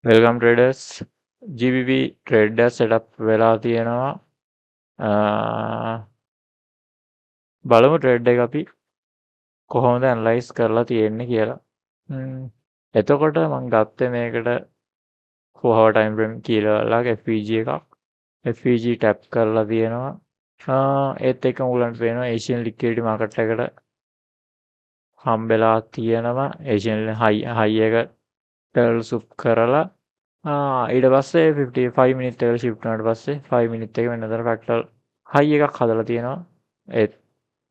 Welcome traders GBP trader setup වෙලා තියෙනවා. බලමු ට්‍රේඩ් එක අපි කොහොමද ඇනලයිස් කරලා තියෙන්නේ කියලා. එතකොට මම ගත්තේ මේකට 4 hour time frame කියලා FVG එකක්. FVG ටැප් කරලා තියෙනවා. ඒත් එක්ක උගලන්ට පේනවා Asian liquidity market එකට හම්බෙලා තියෙනවා. Asian high එක ටර්ල් සුප් කරලා ඊට පස්සේ 55 මිනිත් එකට shift වුණාට පස්සේ 5 මිනිත් එක වෙනතර ෆැක්ටර් high එකක් හදලා තියෙනවා.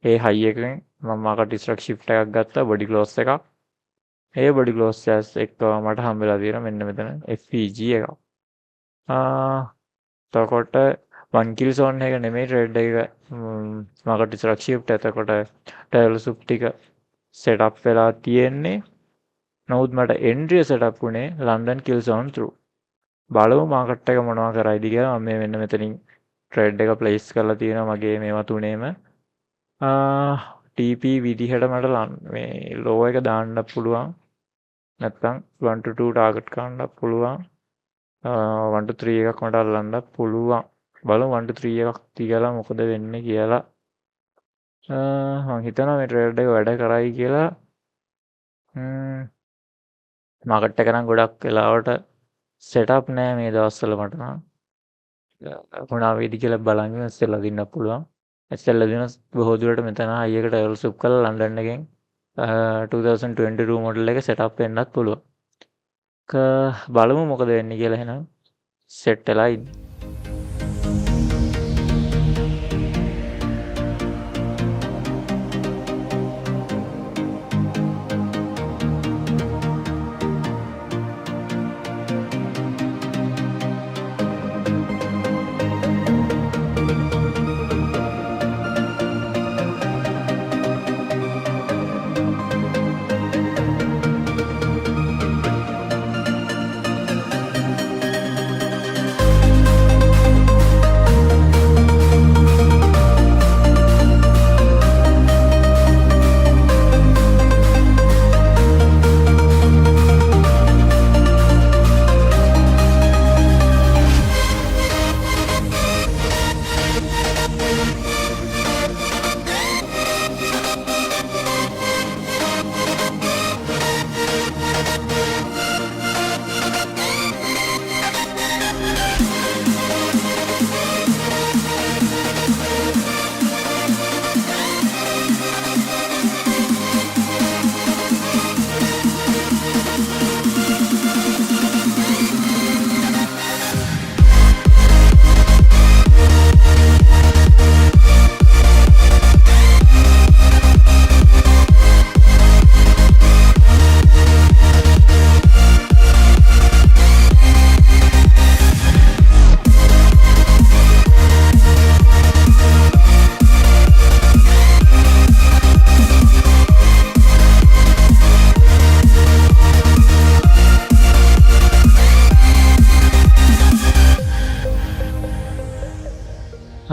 ඒ high එකෙන් මම market instruct shift එකක් ගත්තා body close එකක්. ඒ body close එක මට හම්බෙලා තියෙනවා මෙන්න මෙතන FVG එකක්. එතකොට 1 kill zone එක නෙමෙයි trade එක market instruct shift එතකොට tail soup ටික setup වෙලා තියෙන්නේ. නමුත් මට entry setup උනේ London kill zone through. බලමු market එක මොනවා කරයිද කියලා. මම මෙන්න මෙතනින් trade එක place කරලා තියෙනවා මගේ මේවා තුනේම. TP විදිහට මට මේ low එක දාන්න පුළුවන්. නැත්නම් 1 to 2 target ගන්න පුළුවන්. 1 to 3 එකක් මට අල්ලන්න පුළුවන්. බලමු 1 to 3 එකක් තියලා මොකද වෙන්නේ කියලා. මම හිතනවා මේ trade එක වැඩ කරයි කියලා. මාකට් එක නම් ගොඩක් වෙලාවට setup නෑ මේ දවස්වල මට නම්. මොනවා වෙයිද කියලා බලන්න ඉස්සෙල්ලා දින්න පුළුවන්. ඉස්සෙල්ලා දින බොහෝ දුරට මෙතන high එකට level sweep කරලා ලන්ඩන් එකෙන් 2022 model එක setup වෙන්නත් පුළුවන්. බලමු මොකද වෙන්නේ කියලා එහෙනම් set වෙලා ඉන්න.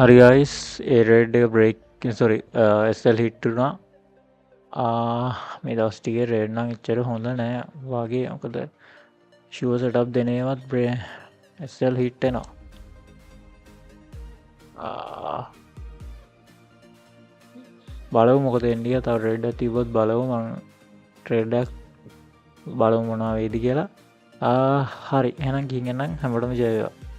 හරි guys, ඒ රේඩ් එක break SL hit වුණා. මේ දවස් ටිකේ රේඩ් නම් එච්චර හොඳ නෑ වගේ. මොකද sure setup දෙන ඒවත් SL hit වෙනවා. බලමු මොකද වෙන්නේ. තව රේඩ් එකක් තිබ්බොත් බලමු මම ට්‍රේඩ් එකක් බලමු මොනවා වෙයිද කියලා. හරි එහෙනම් ගිහින් එන්නම්. හැමෝටම ජය වේවා.